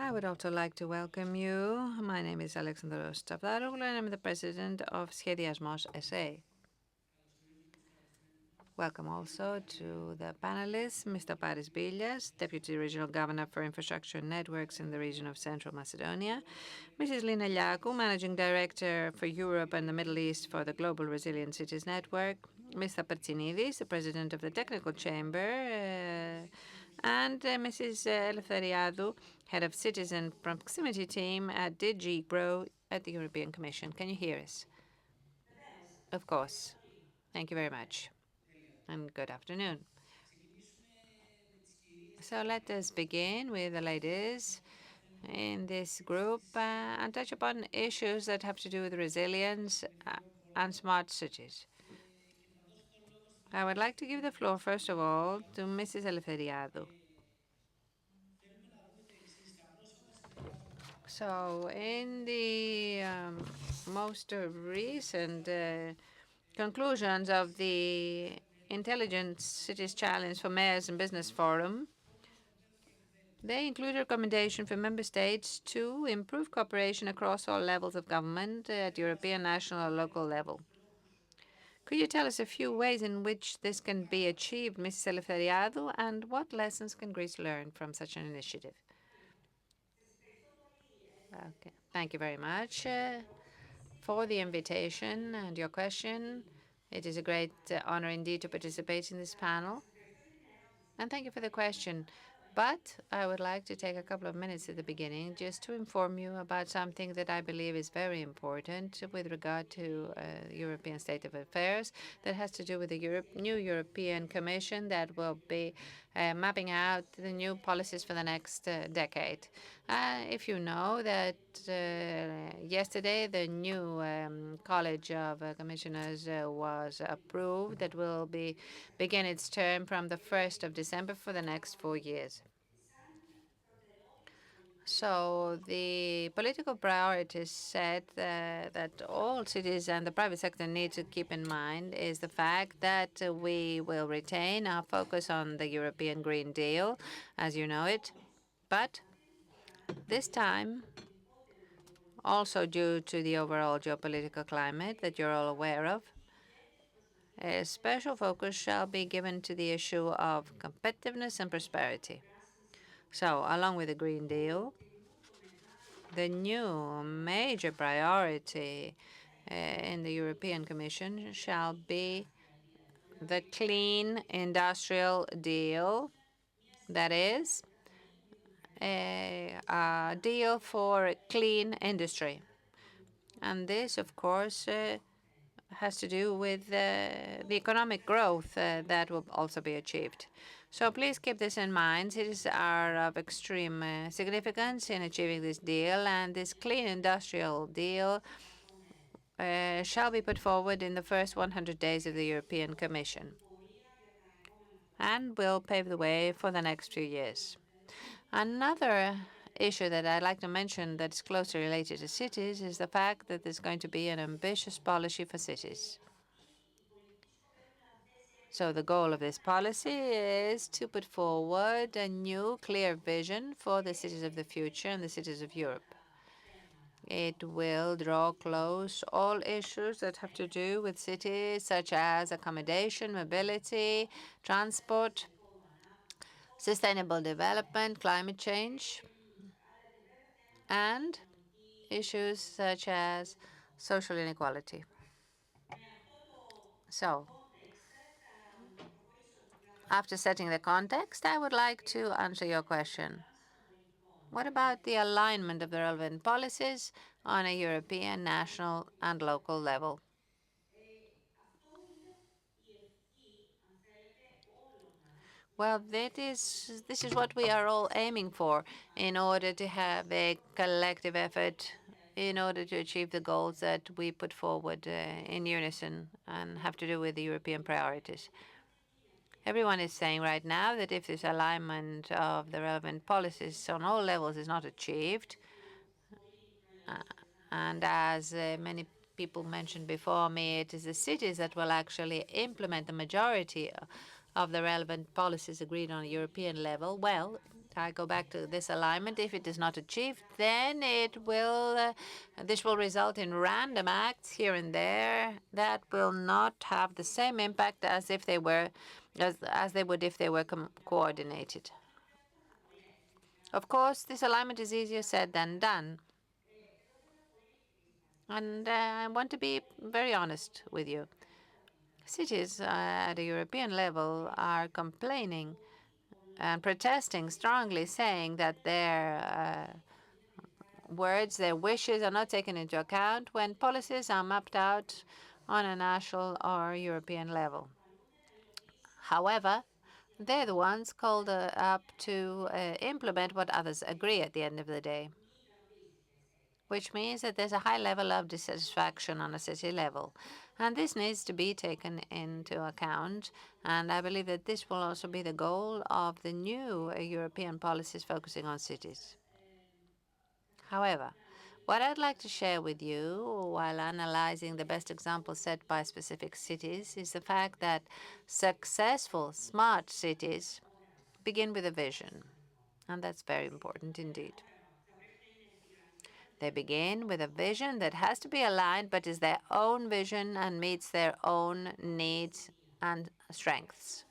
I would also like to welcome you. My name is Alexandros Stavroglou, and I'm the president of Schediasmos SA. Welcome also to the panelists, Mr. Paris Bilias, Deputy Regional Governor for Infrastructure and Networks in the region of Central Macedonia, Mrs. Lina Liakou, Managing Director for Europe and the Middle East for the Global Resilient Cities Network, Mr. Pertsinidis, the President of the Technical Chamber, and Mrs. Eleftheriadou, Head of Citizen Proximity Team at DG GROW at the European Commission. Can you hear us? Of course. Thank you very much. And good afternoon. So let us begin with the ladies in this group and touch upon issues that have to do with resilience and smart cities. I would like to give the floor, first of all, to Mrs. Eleftheriadou. So, in the most recent conclusions of the Intelligent Cities Challenge for Mayors and Business Forum, they include a recommendation for member states to improve cooperation across all levels of government at European, national, or local level. Could you tell us a few ways in which this can be achieved, Mrs. Eleftheriadou, and what lessons can Greece learn from such an initiative? Okay. Thank you very much for the invitation and your question. It is a great honor indeed to participate in this panel. And thank you for the question. But I would like to take a couple of minutes at the beginning just to inform you about something that I believe is very important with regard to the European state of affairs that has to do with the new European Commission that will be mapping out the new policies for the next decade. If you know that yesterday the new College of Commissioners was approved that will begin its term from the 1st of December for the next 4 years. So the political priorities set that all cities and the private sector need to keep in mind is the fact that we will retain our focus on the European Green Deal, as you know it, but this time, also due to the overall geopolitical climate that you're all aware of, a special focus shall be given to the issue of competitiveness and prosperity. So, along with the Green Deal, the new major priority in the European Commission shall be the Clean Industrial Deal, that is, a deal for clean industry. And this, of course, has to do with the economic growth that will also be achieved. So please keep this in mind. Cities are of extreme significance in achieving this deal, and this clean industrial deal shall be put forward in the first 100 days of the European Commission and will pave the way for the next few years. Another issue that I'd like to mention that's closely related to cities is the fact that there's going to be an ambitious policy for cities. So the goal of this policy is to put forward a new, clear vision for the cities of the future and the cities of Europe. It will draw close all issues that have to do with cities, such as accommodation, mobility, transport, sustainable development, climate change, and issues such as social inequality. So, after setting the context, I would like to answer your question. What about the alignment of the relevant policies on a European, national, and local level? Well, this is what we are all aiming for in order to have a collective effort in order to achieve the goals that we put forward in unison and have to do with the European priorities. Everyone is saying right now that if this alignment of the relevant policies on all levels is not achieved, and as many people mentioned before me, it is the cities that will actually implement the majority of the relevant policies agreed on a European level. Well, I go back to this alignment. If it is not achieved, then this will result in random acts here and there that will not have the same impact as if they were, as they would if they were coordinated. Of course, this alignment is easier said than done. And I want to be very honest with you. Cities at a European level are complaining and protesting strongly, saying that their words, their wishes are not taken into account when policies are mapped out on a national or European level. However, they're the ones called up to implement what others agree at the end of the day, which means that there's a high level of dissatisfaction on a city level. And this needs to be taken into account. And I believe that this will also be the goal of the new European policies focusing on cities. However, what I'd like to share with you while analyzing the best examples set by specific cities is the fact that successful smart cities begin with a vision. And that's very important indeed. They begin with a vision that has to be aligned, but is their own vision and meets their own needs and strengths.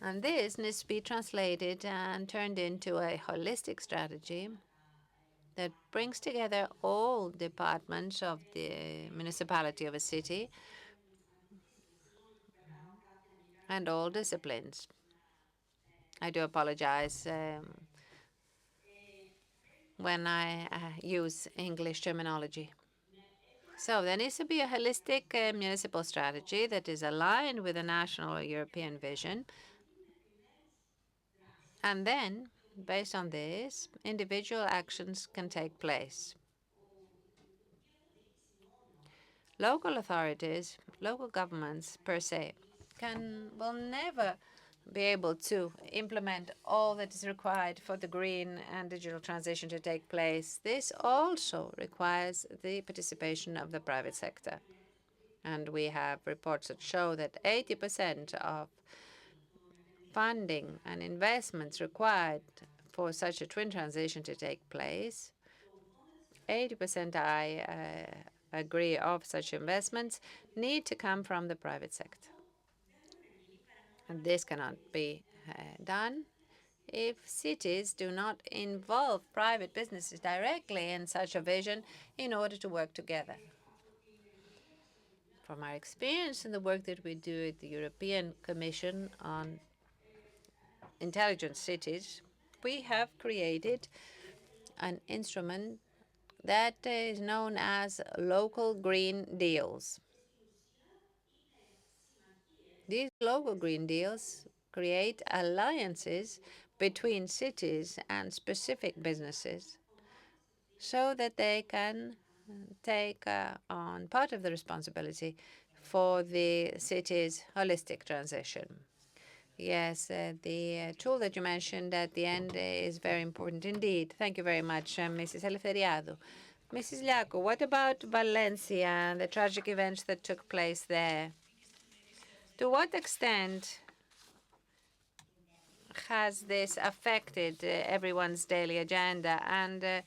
And this needs to be translated and turned into a holistic strategy that brings together all departments of the municipality of a city and all disciplines. I do apologize when I use English terminology. So there needs to be a holistic municipal strategy that is aligned with a national or European vision. And then, based on this, individual actions can take place. Local authorities, local governments per se, will never be able to implement all that is required for the green and digital transition to take place. This also requires the participation of the private sector. And we have reports that show that 80% of funding and investments required for such a twin transition to take place, 80% I agree of such investments need to come from the private sector. And this cannot be done if cities do not involve private businesses directly in such a vision in order to work together. From our experience in the work that we do at the European Commission on Intelligent Cities, we have created an instrument that is known as local green deals. These local green deals create alliances between cities and specific businesses so that they can take on part of the responsibility for the city's holistic transition. Yes, the tool that you mentioned at the end is very important indeed. Thank you very much, Mrs. Eleftheriadou. Mrs. Liaco, what about Valencia and the tragic events that took place there? To what extent has this affected everyone's daily agenda, and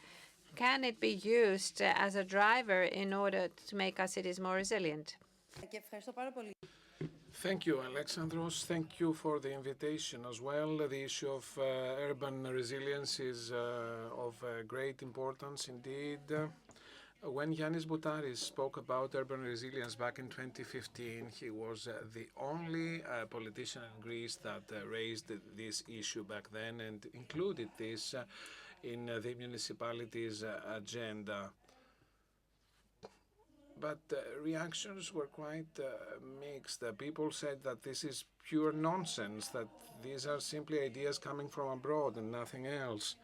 can it be used as a driver in order to make our cities more resilient? Thank you, Alexandros. Thank you for the invitation as well. The issue of urban resilience is of great importance indeed. When Yanis Boutaris spoke about urban resilience back in 2015, he was the only politician in Greece that raised this issue back then and included this in the municipality's agenda. But reactions were quite mixed. People said that this is pure nonsense, that these are simply ideas coming from abroad and nothing else.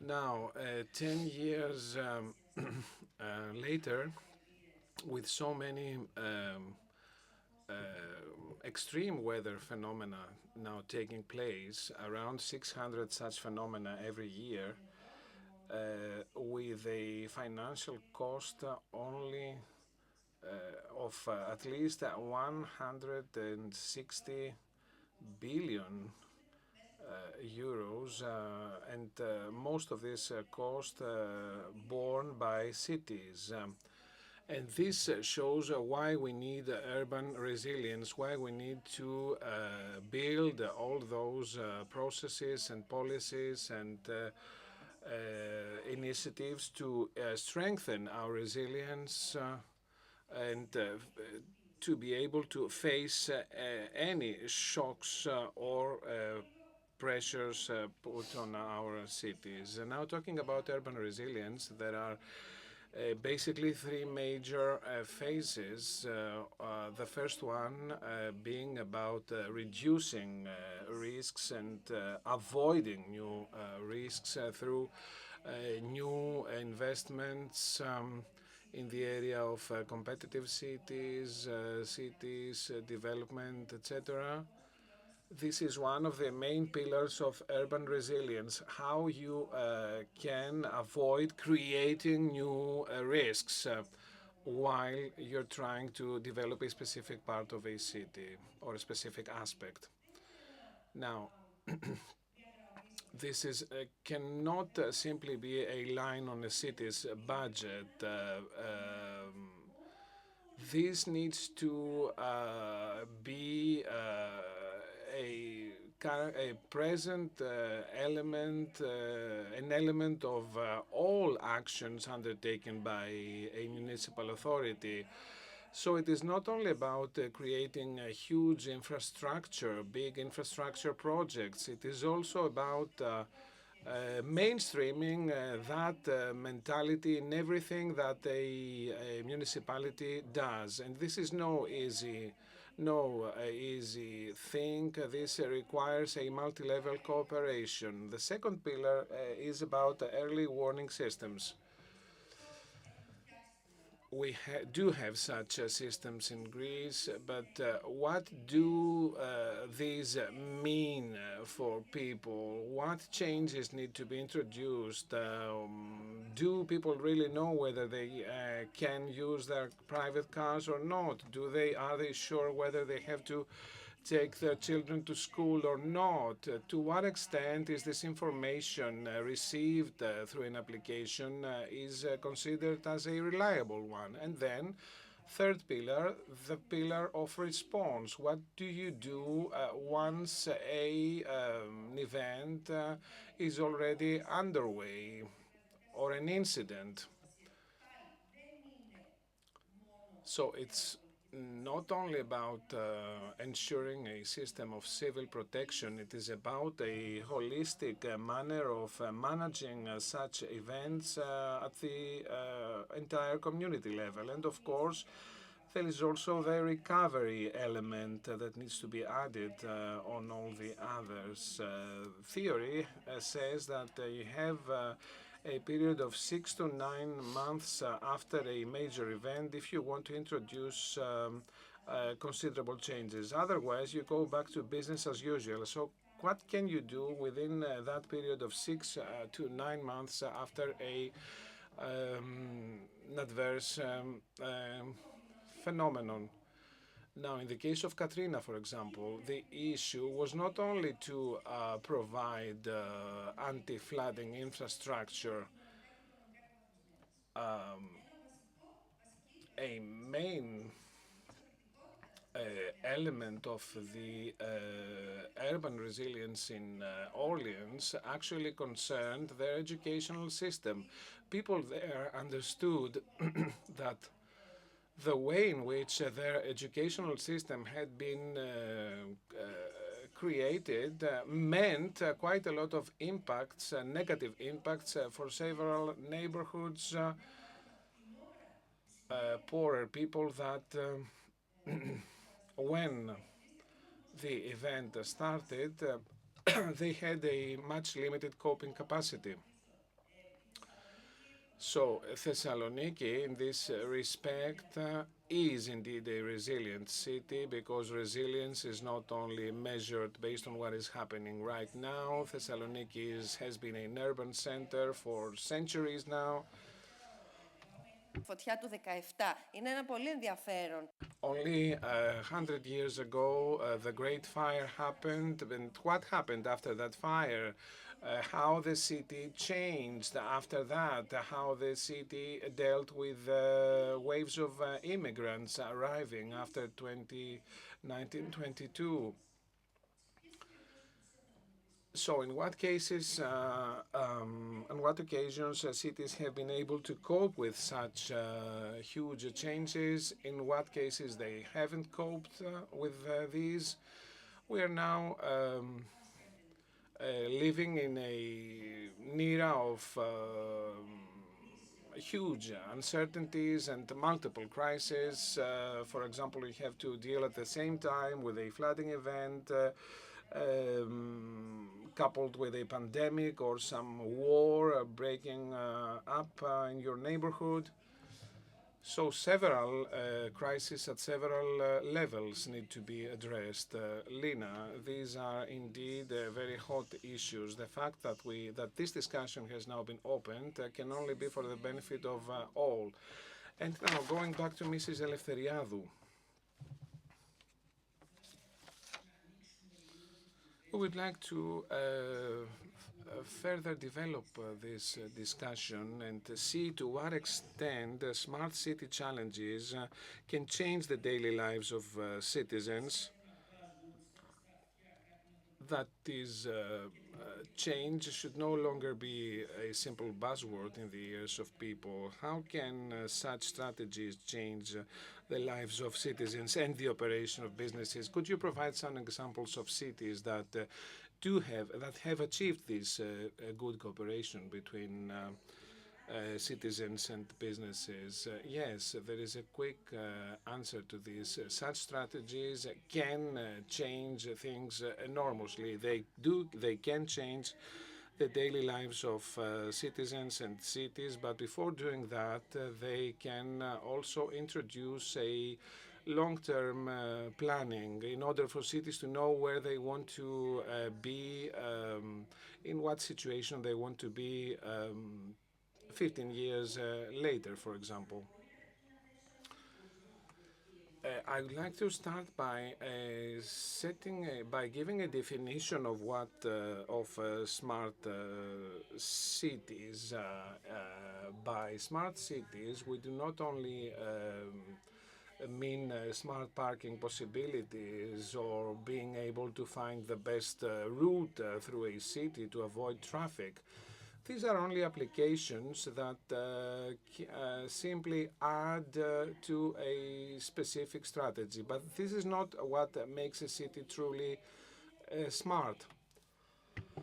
Now, 10 years later, with so many extreme weather phenomena now taking place, around 600 such phenomena every year, with a financial cost only of at least 160 billion euros, and most of this cost borne by cities. And this shows why we need urban resilience, why we need to build all those processes and policies and initiatives to strengthen our resilience and to be able to face any shocks or pressures put on our cities. And now, talking about urban resilience, there are basically three major phases. The first one being about reducing risks and avoiding new risks through new investments in the area of competitive cities, development, etc. This is one of the main pillars of urban resilience, how you can avoid creating new risks while you're trying to develop a specific part of a city or a specific aspect. Now, this is cannot simply be a line on a city's budget. This needs to be a present element, an element of all actions undertaken by a municipal authority. So it is not only about creating a huge infrastructure, big infrastructure projects. It is also about mainstreaming that mentality in everything that a municipality does. And this is no easy thing. This requires a multi-level cooperation. The second pillar is about early warning systems. We do have such systems in Greece, but what do these mean for people? What changes need to be introduced? Do people really know whether they can use their private cars or not? Are they sure whether they have to take their children to school or not? To what extent is this information received through an application is considered as a reliable one? And then, third pillar, the pillar of response. What do you do once an event is already underway or an incident? So it's not only about ensuring a system of civil protection, it is about a holistic manner of managing such events at the entire community level. And of course, there is also the recovery element that needs to be added on all the others. Theory says that you have a period of 6 to 9 months after a major event if you want to introduce considerable changes. Otherwise, you go back to business as usual. So, what can you do within that period of 6 to 9 months after an adverse phenomenon? Now, in the case of Katrina, for example, the issue was not only to provide anti-flooding infrastructure. A main element of the urban resilience in Orleans actually concerned their educational system. People there understood that the way in which their educational system had been created meant quite a lot of impacts, negative impacts for several neighborhoods, poorer people that when the event started, they had a much limited coping capacity. So Thessaloniki, in this respect, is indeed a resilient city because resilience is not only measured based on what is happening right now. Thessaloniki has been an urban center for centuries now. Φωτιά του 17. Είναι ένα πολύ ενδιαφέρον. Only 100 years ago, the Great Fire happened, and what happened after that fire? How the city changed after that, how the city dealt with waves of immigrants arriving after 1922. So, in what cases, on what occasions cities have been able to cope with such huge changes? In what cases they haven't coped with these? We are now living in an era of huge uncertainties and multiple crises. For example, we have to deal at the same time with a flooding event, coupled with a pandemic or some war breaking up in your neighborhood. So several crises at several levels need to be addressed. Lina, these are indeed very hot issues. The fact that this discussion has now been opened can only be for the benefit of all. And now going back to Mrs. Eleftheriadou. We would like to further develop this discussion and see to what extent smart city challenges can change the daily lives of citizens. That is, change should no longer be a simple buzzword in the ears of people. How can such strategies change the lives of citizens and the operation of businesses? Could you provide some examples of cities that have achieved this good cooperation between citizens and businesses? Yes, there is a quick answer to this. Such strategies can change things enormously. They can change the daily lives of citizens and cities, but before doing that, they can also introduce a long-term planning in order for cities to know where they want to be, in what situation they want to be 15 years later, for example. I would like to start by by giving a definition of what of smart cities. By smart cities, we do not only mean smart parking possibilities or being able to find the best route through a city to avoid traffic. These are only applications that simply add to a specific strategy, but this is not what makes a city truly smart.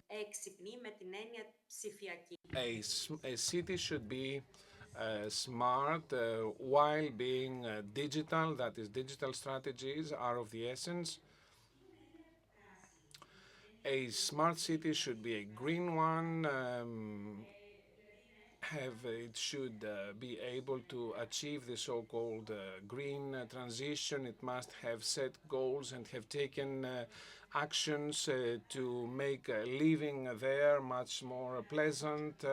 Έξυπνη με την έννοια ψηφιακή. A city should be smart while being digital, that is, digital strategies are of the essence. A smart city should be a green one, it should be able to achieve the so-called green transition. It must have set goals and have taken actions to make living there much more pleasant,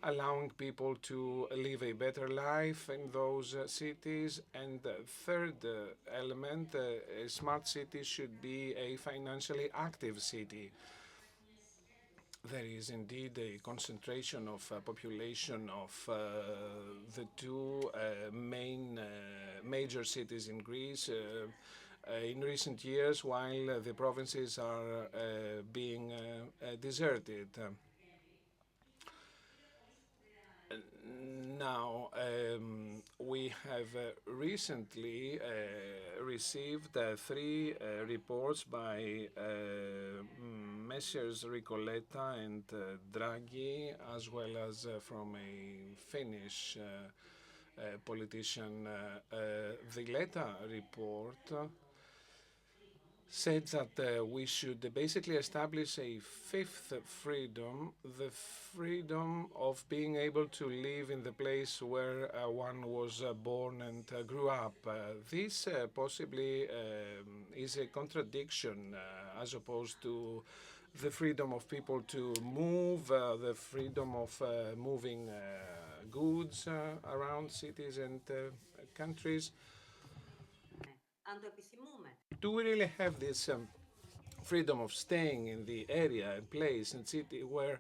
allowing people to live a better life in those cities. And the third element, a smart city should be a financially active city. There is indeed a concentration of population of the two major cities in Greece in recent years, while the provinces are being deserted. Now, we have recently received three reports by Messrs. Ricoletta and Draghi, as well as from a Finnish politician. The Letta report said that we should basically establish a fifth freedom, the freedom of being able to live in the place where one was born and grew up. This possibly is a contradiction as opposed to the freedom of people to move, the freedom of moving goods around cities and countries. Αν το επιθυμούμε. Do we really have this freedom of staying in the area and place and city where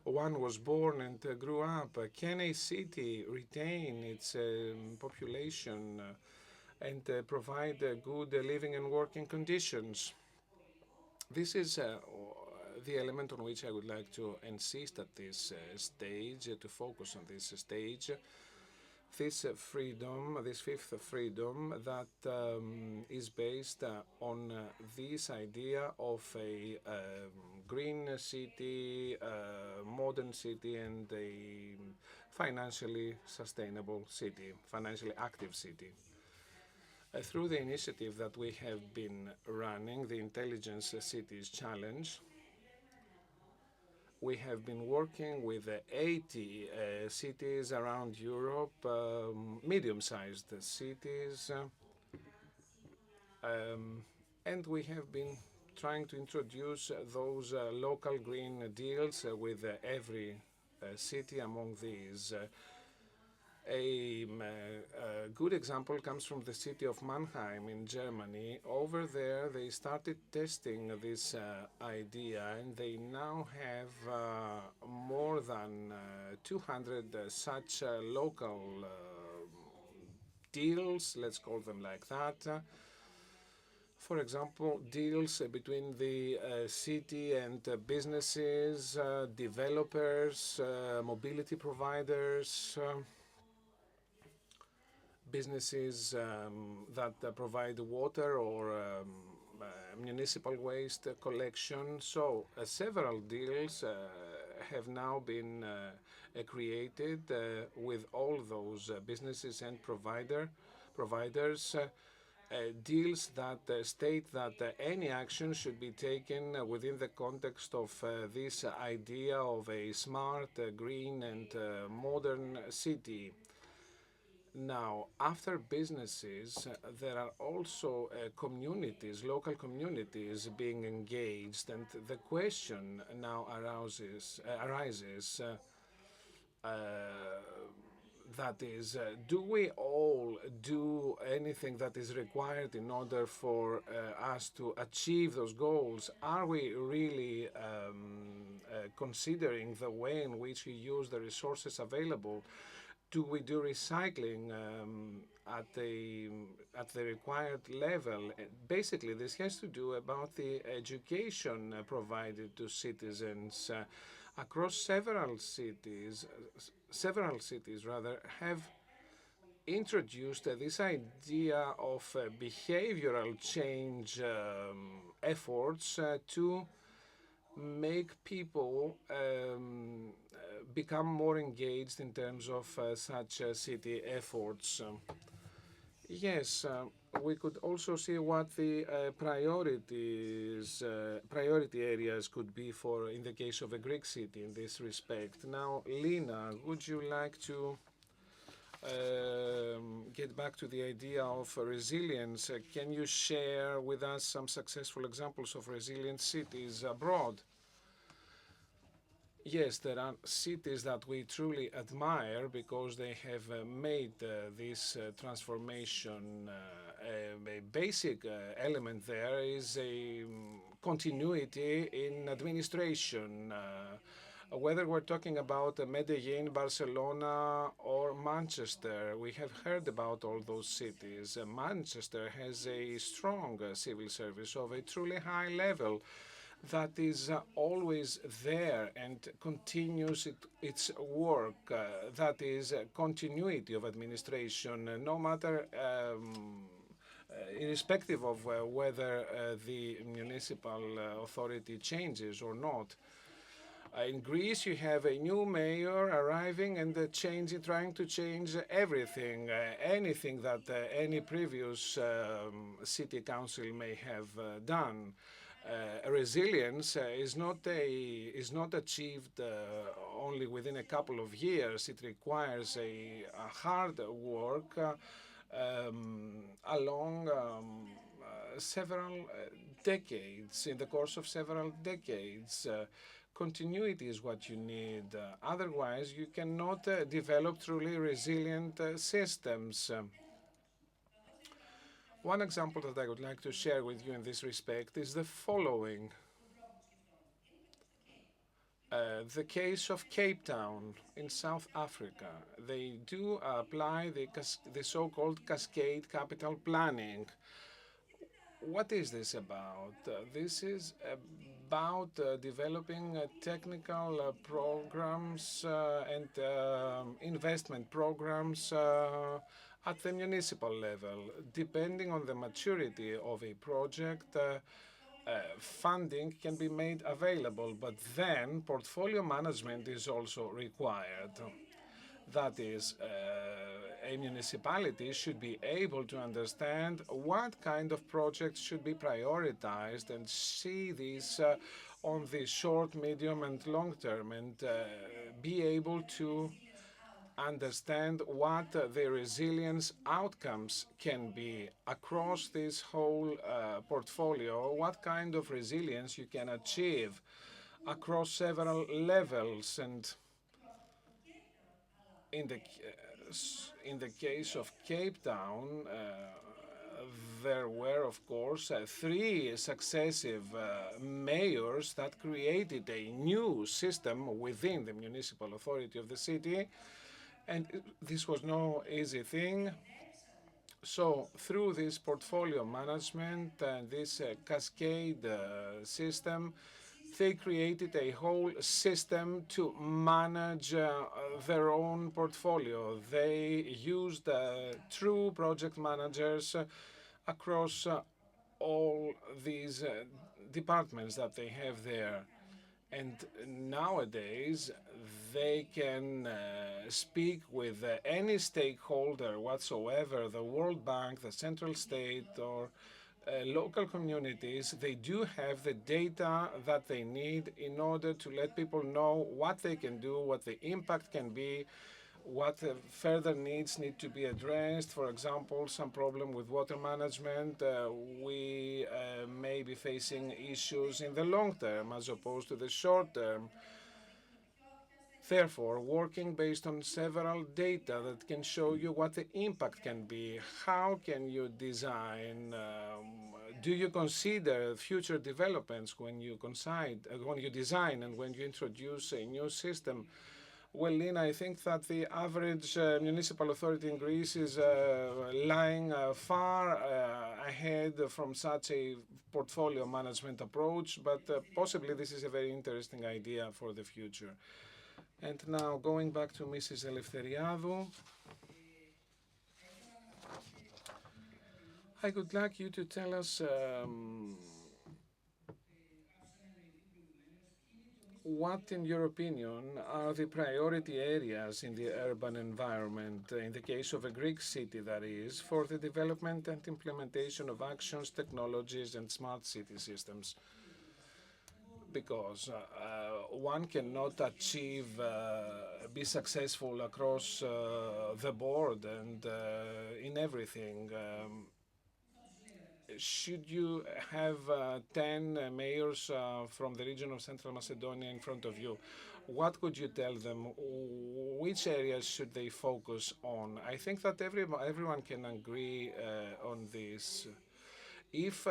one was born and grew up? Can a city retain its population and provide good living and working conditions? This is the element on which I would like to insist at this stage, to focus on this stage. This freedom, this fifth freedom, that is based on this idea of a green city, modern city, and a financially sustainable city, financially active city. Through the initiative that we have been running, the Intelligence Cities Challenge, we have been working with 80 cities around Europe, medium-sized cities, and we have been trying to introduce those local green deals with every city among these. A good example comes from the city of Mannheim in Germany. Over there, they started testing this idea, and they now have more than 200 such local deals, let's call them like that. For example, deals between the city and businesses, developers, mobility providers, businesses that provide water or municipal waste collection. So several deals have now been created with all those businesses and providers. Deals that state that any action should be taken within the context of this idea of a smart, green, and modern city. Now, after businesses, there are also communities, local communities being engaged, and the question now arises that is, do we all do anything that is required in order for us to achieve those goals? Are we really considering the way in which we use the resources available? Do we do recycling at the required level? Basically, this has to do about the education provided to citizens across several cities. Several cities, rather, have introduced this idea of behavioral change efforts to make people become more engaged in terms of such city efforts. Yes, we could also see what the priority areas could be for in the case of a Greek city in this respect. Now, Lina, would you like to get back to the idea of resilience? Can you share with us some successful examples of resilient cities abroad? Yes, there are cities that we truly admire because they have made this transformation. A basic element there is a continuity in administration. Whether we're talking about Medellin, Barcelona, or Manchester, we have heard about all those cities. Manchester has a strong civil service of a truly high level that is always there and continues its work. That is continuity of administration, no matter irrespective of whether the municipal authority changes or not. In Greece, you have a new mayor arriving and trying to change everything, anything that any previous city council may have done. Resilience is not achieved only within a couple of years. It requires a hard work along several decades, in the course of several decades. Continuity is what you need. Otherwise, you cannot develop truly resilient systems. One example that I would like to share with you in this respect is the following. The case of Cape Town in South Africa. They do apply the so-called cascade capital planning. What is this about? This is about developing technical programs and investment programs at the municipal level. Depending on the maturity of a project, funding can be made available, but then portfolio management is also required. That is, a municipality should be able to understand what kind of projects should be prioritized and see these on the short, medium, and long term, and be able to understand what the resilience outcomes can be across this whole portfolio, what kind of resilience you can achieve across several levels. And in the case of Cape Town, there were, of course, three successive mayors that created a new system within the municipal authority of the city, and this was no easy thing. So through this portfolio management and this cascade system, they created a whole system to manage their own portfolio. They used true project managers across all these departments that they have there. And nowadays, they can speak with any stakeholder whatsoever, the World Bank, the central state, or local communities. They do have the data that they need in order to let people know what they can do, what the impact can be, what further needs need to be addressed. For example, some problem with water management. We may be facing issues in the long term as opposed to the short term. Therefore, working based on several data that can show you what the impact can be, how can you design, do you consider future developments when you design and when you introduce a new system? Well, Lina, I think that the average municipal authority in Greece is lying far ahead from such a portfolio management approach, but possibly this is a very interesting idea for the future. And now going back to Mrs. Eleftheriadou, I would like you to tell us what, in your opinion, are the priority areas in the urban environment, in the case of a Greek city that is, for the development and implementation of actions, technologies, and smart city systems? Because one cannot be successful across the board and in everything. Should you have 10 mayors from the region of Central Macedonia in front of you, what could you tell them? Which areas should they focus on? I think that everyone can agree on this. If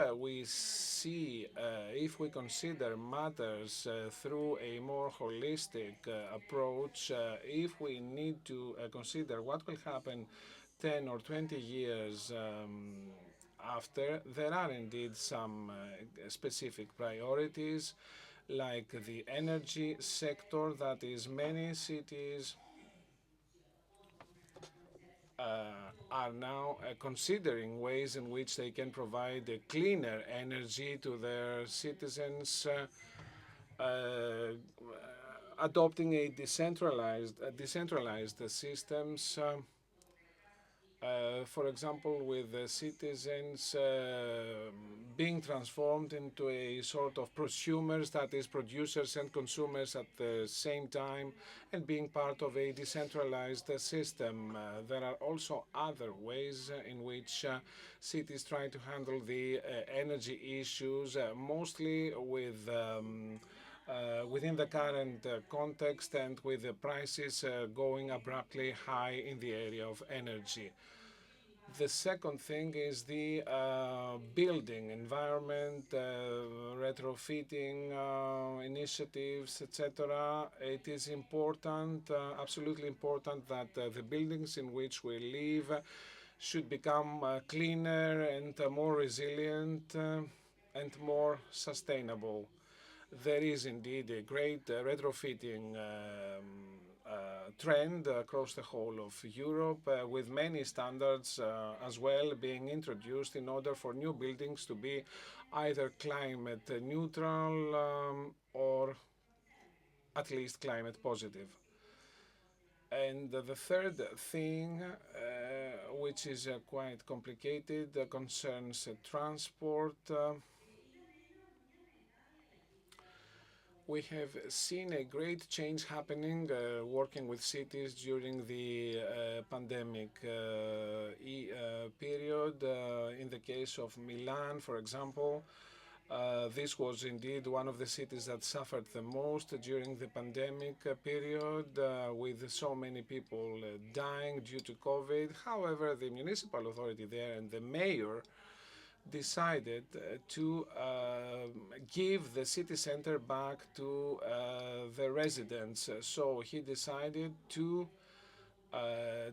if we consider matters through a more holistic approach, if we need to consider what will happen 10 or 20 years after, there are indeed some specific priorities, like the energy sector, that is, many cities are now considering ways in which they can provide cleaner energy to their citizens, adopting decentralized systems. for example, with the citizens being transformed into a sort of prosumers, that is, producers and consumers at the same time, and being part of a decentralized system. There are also other ways in which cities try to handle the energy issues, mostly with within the current context and with the prices going abruptly high in the area of energy. The second thing is the building environment, retrofitting initiatives, etc. It is important, absolutely important, that the buildings in which we live should become cleaner and more resilient and more sustainable. There is indeed a great retrofitting trend across the whole of Europe, with many standards as well being introduced in order for new buildings to be either climate neutral or at least climate positive. And the third thing, which is quite complicated, concerns transport. We have seen a great change happening working with cities during the pandemic period. In the case of Milan, for example, this was indeed one of the cities that suffered the most during the pandemic period, with so many people dying due to COVID. However, the municipal authority there and the mayor decided to give the city center back to the residents. So he decided to uh,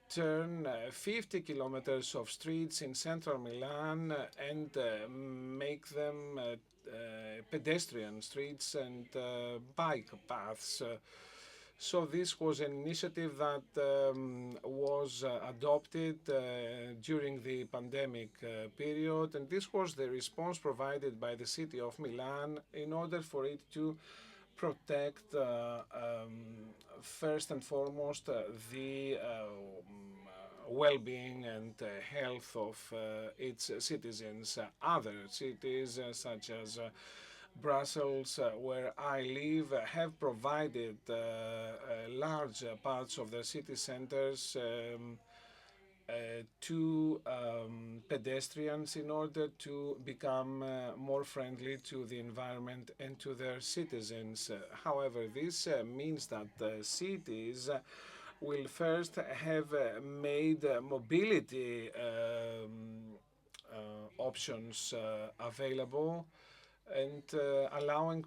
turn 50 kilometers of streets in central Milan and make them pedestrian streets and bike paths. So this was an initiative that was adopted during the pandemic period, and this was the response provided by the city of Milan in order for it to protect first and foremost the well-being and health of its citizens. Other cities such as Brussels, where I live, have provided large parts of their city centers to pedestrians in order to become more friendly to the environment and to their citizens. However, this means that cities will first have made mobility options available and allowing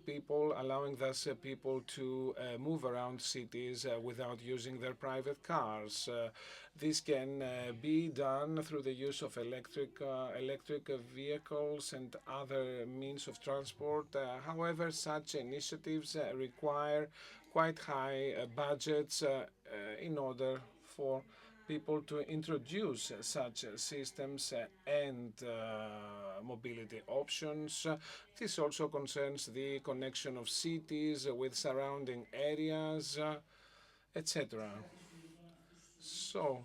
thus people to move around cities without using their private cars. This can be done through the use of electric vehicles and other means of transport. However, such initiatives require quite high budgets in order for people to introduce such systems and mobility options. This also concerns the connection of cities with surrounding areas, etc. So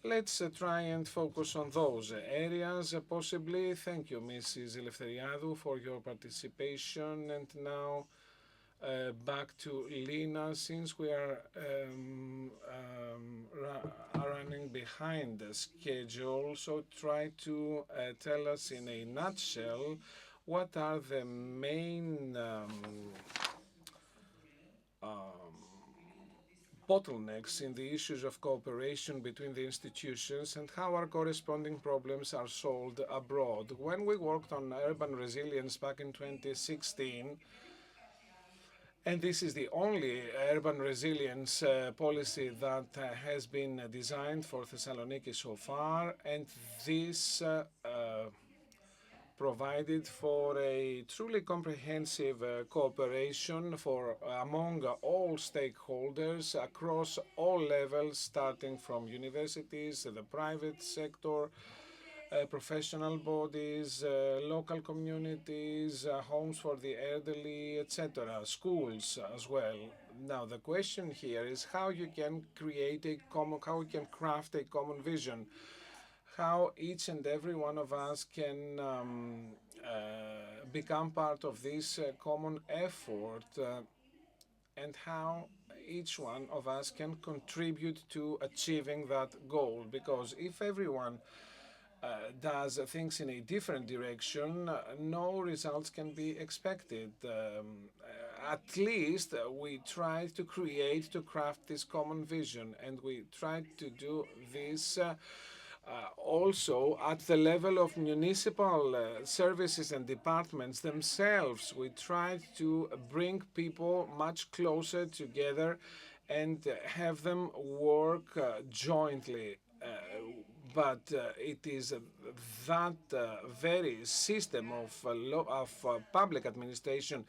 let's try and focus on those areas possibly. Thank you, Mrs. Eleftheriadou, for your participation. And now back to Lina, since we are running behind the schedule. So try to tell us in a nutshell what are the main bottlenecks in the issues of cooperation between the institutions and how our corresponding problems are solved abroad. When we worked on urban resilience back in 2016, and this is the only urban resilience policy that has been designed for Thessaloniki so far, and this provided for a truly comprehensive cooperation for among all stakeholders across all levels, starting from universities, the private sector, professional bodies, local communities, homes for the elderly, etc., schools as well. Now, the question here is how you can create a common, how you can craft a common vision, how each and every one of us can become part of this common effort, and how each one of us can contribute to achieving that goal. Because if everyone does things in a different direction, no results can be expected. At least we try to create, to craft this common vision, and we try to do this also at the level of municipal services and departments themselves. We try to bring people much closer together and have them work jointly. But it is that very system of public administration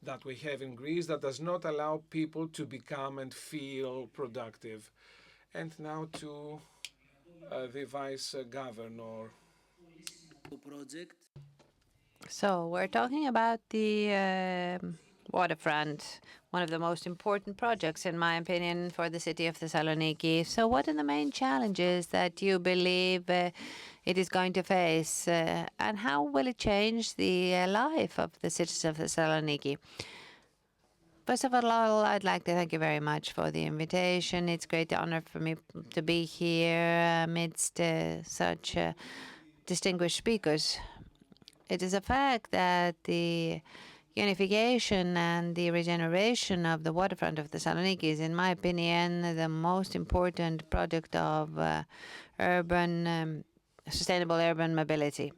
that we have in Greece that does not allow people to become and feel productive. And now to the vice governor. Project. So we're talking about the waterfront, one of the most important projects, in my opinion, for the city of Thessaloniki. So what are the main challenges that you believe it is going to face, and how will it change the life of the citizens of Thessaloniki? First of all, I'd like to thank you very much for the invitation. It's a great honor for me to be here amidst such distinguished speakers. It is a fact that the unification and the regeneration of the waterfront of Thessaloniki is, in my opinion, the most important project of sustainable urban mobility,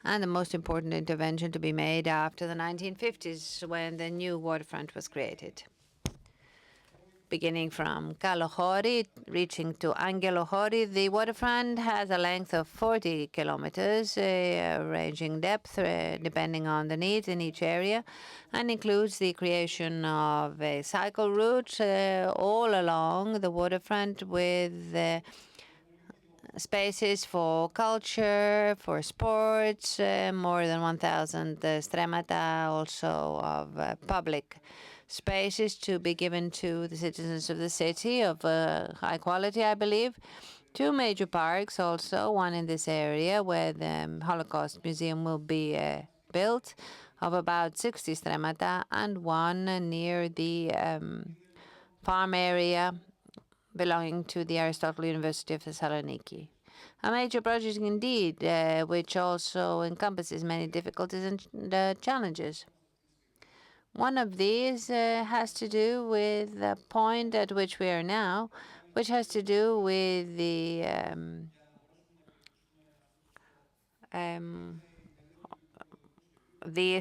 and the most important intervention to be made after the 1950s, when the new waterfront was created. Beginning from Kalohori, reaching to Angelohori, the waterfront has a length of 40 kilometers, ranging depth depending on the needs in each area, and includes the creation of a cycle route all along the waterfront with spaces for culture, for sports, more than 1,000 stremata also of public spaces to be given to the citizens of the city of high quality, I believe. Two major parks also, one in this area where the Holocaust Museum will be built, of about 60 stremata, and one near the farm area belonging to the Aristotle University of Thessaloniki. A major project indeed, which also encompasses many difficulties and challenges. One of these has to do with the point at which we are now, which has to do with the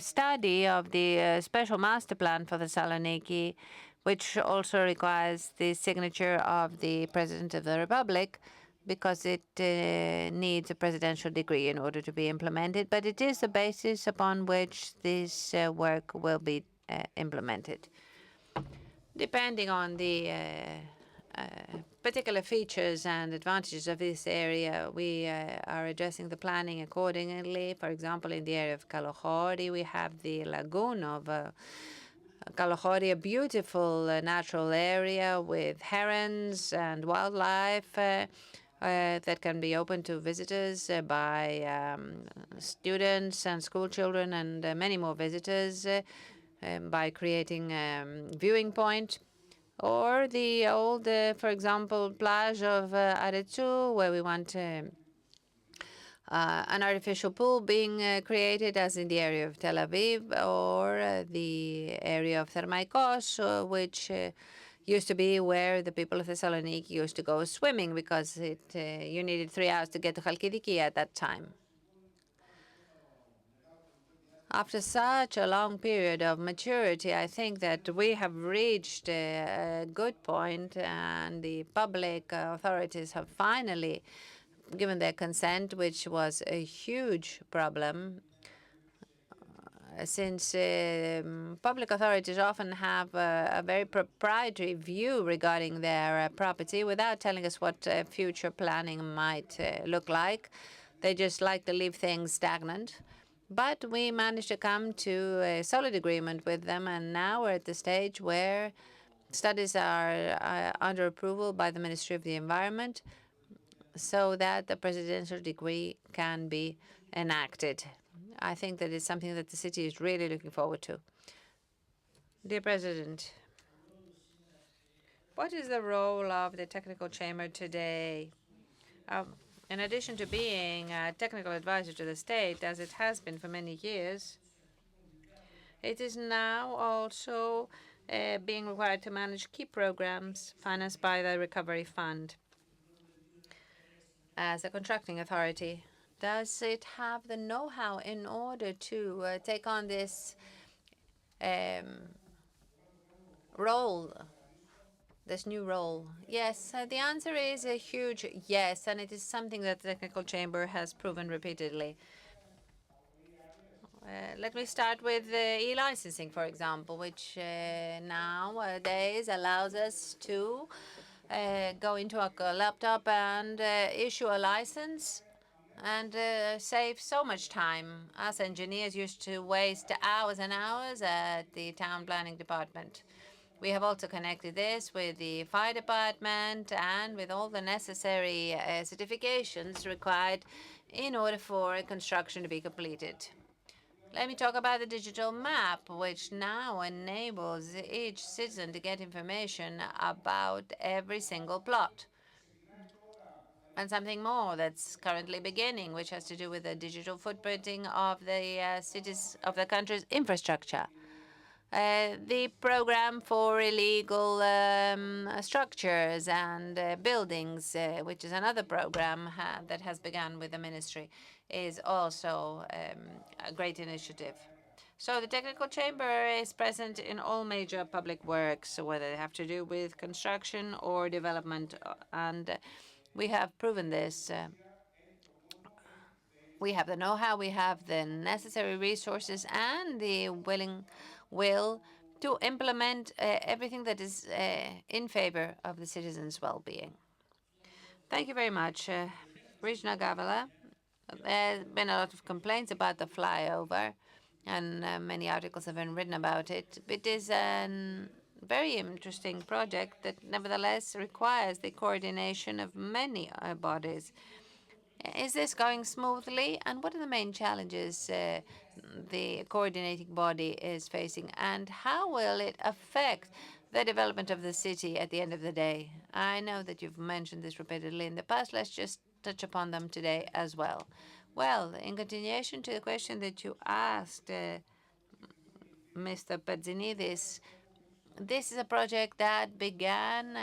study of the special master plan for Thessaloniki, which also requires the signature of the President of the Republic, because it needs a presidential decree in order to be implemented. But it is the basis upon which this work will be implemented. Depending on the particular features and advantages of this area, we are addressing the planning accordingly. For example, in the area of Kalohori, we have the lagoon of Kalohori, a beautiful natural area with herons and wildlife that can be open to visitors by students and school children and many more visitors by creating viewing point. Or the old, for example, plage of Aretsu, where we want an artificial pool being created, as in the area of Tel Aviv, or the area of Thermaikos, which used to be where the people of Thessaloniki used to go swimming, because you needed 3 hours to get to Chalkidiki at that time. After such a long period of maturity, I think that we have reached a good point, and the public authorities have finally given their consent, which was a huge problem. since public authorities often have a very proprietary view regarding their property without telling us what future planning might look like. They just like to leave things stagnant. But we managed to come to a solid agreement with them, and now we're at the stage where studies are under approval by the Ministry of the Environment so that the presidential decree can be enacted. I think that is something that the city is really looking forward to. Dear President, what is the role of the technical chamber today? In addition to being a technical advisor to the state, as it has been for many years, it is now also being required to manage key programs financed by the Recovery Fund. As a contracting authority, does it have the know-how in order to take on this role, this new role? Yes, the answer is a huge yes, and it is something that the technical chamber has proven repeatedly. Let me start with e-licensing, for example, which nowadays allows us to go into a laptop and issue a license and save so much time. Us engineers used to waste hours and hours at the town planning department. We have also connected this with the fire department and with all the necessary certifications required in order for construction to be completed. Let me talk about the digital map, which now enables each citizen to get information about every single plot. And something more that's currently beginning, which has to do with the digital footprinting of the cities of the country's infrastructure. The program for illegal structures and buildings, which is another program that has begun with the ministry, is also a great initiative. So the technical chamber is present in all major public works, whether they have to do with construction or development, and we have proven this. We have the know-how, we have the necessary resources, and the will to implement everything that is in favor of the citizens' well-being. Thank you very much. Regina Gavala, there's been a lot of complaints about the flyover, and many articles have been written about it. It is a very interesting project that nevertheless requires the coordination of many bodies. Is this going smoothly? And what are the main challenges the coordinating body is facing? And how will it affect the development of the city at the end of the day? I know that you've mentioned this repeatedly in the past. Let's just touch upon them today as well. Well, in continuation to the question that you asked, Mr. Petzinidis, this is a project that began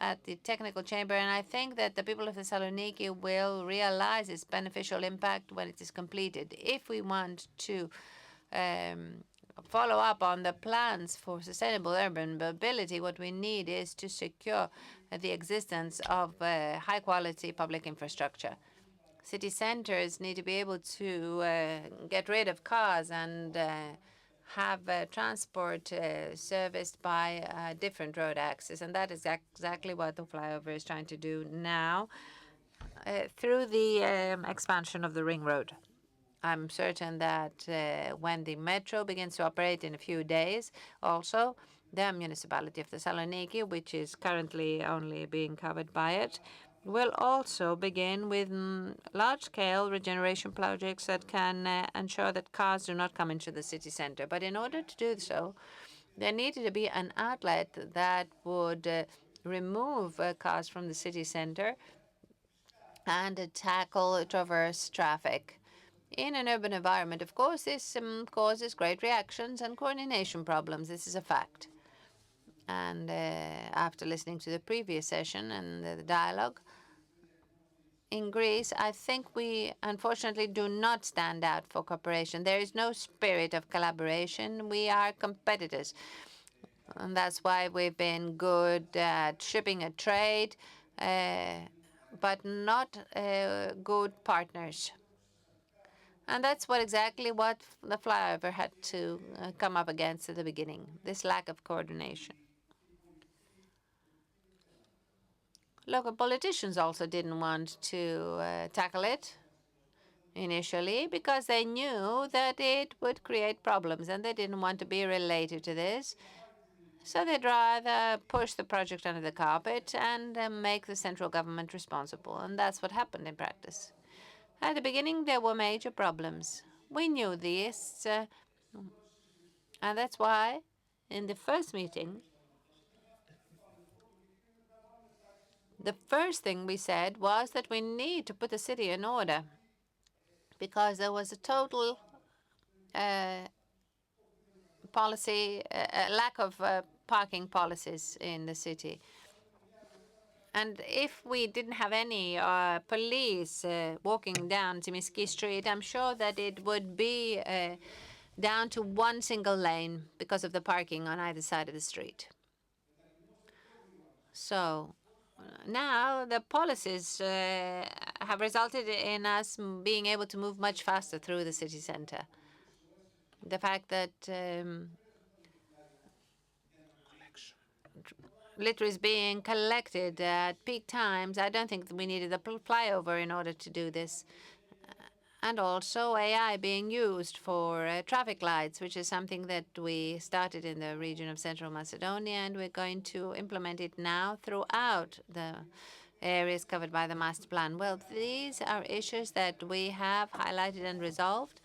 at the technical chamber, and I think that the people of Thessaloniki will realize its beneficial impact when it is completed. If we want to follow up on the plans for sustainable urban mobility, what we need is to secure the existence of high-quality public infrastructure. City centers need to be able to get rid of cars and have transport serviced by different road access. And that is exactly what the flyover is trying to do now through the expansion of the ring road. I'm certain that when the metro begins to operate in a few days, also the municipality of Thessaloniki, which is currently only being covered by it, will also begin with large-scale regeneration projects that can ensure that cars do not come into the city center. But in order to do so, there needed to be an outlet that would remove cars from the city center and tackle traverse traffic. In an urban environment, of course, this causes great reactions and coordination problems. This is a fact. And after listening to the previous session and the dialogue, in Greece, I think we unfortunately do not stand out for cooperation. There is no spirit of collaboration. We are competitors. And that's why we've been good at shipping and trade, but not good partners. And that's exactly what the flyover had to come up against at the beginning, this lack of coordination. Local politicians also didn't want to tackle it initially because they knew that it would create problems and they didn't want to be related to this. So they'd rather push the project under the carpet and make the central government responsible. And that's what happened in practice. At the beginning, there were major problems. We knew this, and that's why in the first meeting, the first thing we said was that we need to put the city in order because there was a total policy, lack of parking policies in the city. And if we didn't have any police walking down Timiski Street, I'm sure that it would be down to one single lane because of the parking on either side of the street. So now the policies have resulted in us being able to move much faster through the city center. The fact that litter is being collected at peak times, I don't think that we needed a flyover in order to do this. And also AI being used for traffic lights, which is something that we started in the region of Central Macedonia, and we're going to implement it now throughout the areas covered by the master plan. Well, these are issues that we have highlighted and resolved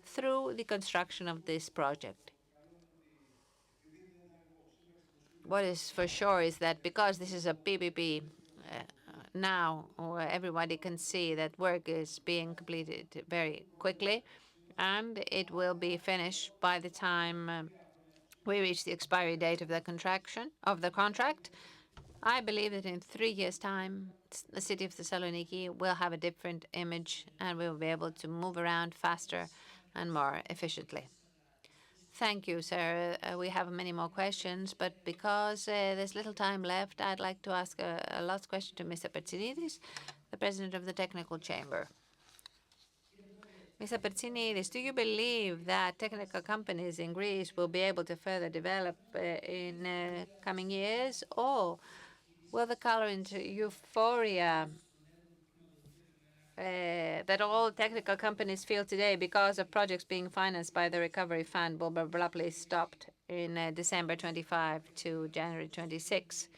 through the construction of this project. What is for sure is that because this is a PPP, now everybody can see that work is being completed very quickly, and it will be finished by the time we reach the expiry date of the contract. I believe that in 3 years' time, the city of Thessaloniki will have a different image, and we will be able to move around faster and more efficiently. Thank you, sir. We have many more questions, but because there's little time left, I'd like to ask a last question to Mr. Pertsinidis, the president of the technical chamber. Mr. Pertsinidis, do you believe that technical companies in Greece will be able to further develop in coming years, or will the current euphoria that all technical companies feel today because of projects being financed by the Recovery Fund will be abruptly stopped in December 25 to January 26?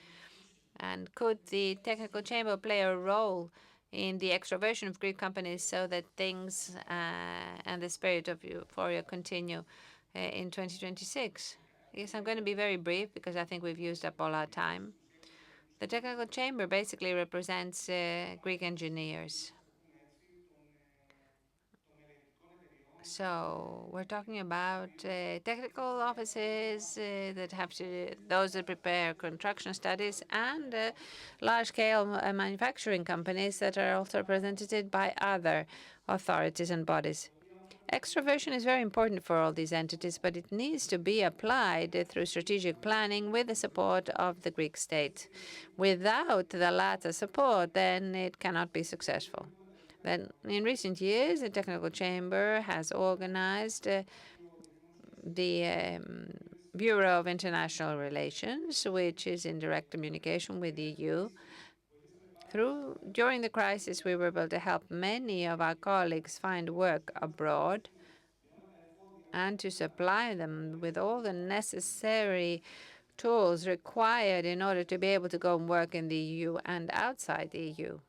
And could the technical chamber play a role in the extroversion of Greek companies so that things and the spirit of euphoria continue in 2026? Yes, I'm going to be very brief because I think we've used up all our time. The technical chamber basically represents Greek engineers. So we're talking about technical offices that have those that prepare construction studies, and large-scale manufacturing companies that are also represented by other authorities and bodies. Extroversion is very important for all these entities, but it needs to be applied through strategic planning with the support of the Greek state. Without the latter support, then it cannot be successful. Then, in recent years, the technical chamber has organized the Bureau of International Relations, which is in direct communication with the EU. During the crisis, we were able to help many of our colleagues find work abroad and to supply them with all the necessary tools required in order to be able to go and work in the EU and outside the EU.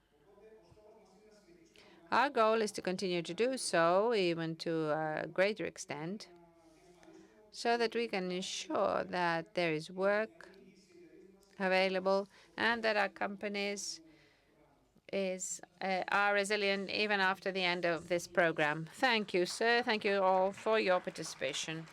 Our goal is to continue to do so, even to a greater extent, so that we can ensure that there is work available and that our companies are resilient even after the end of this program. Thank you, sir. Thank you all for your participation.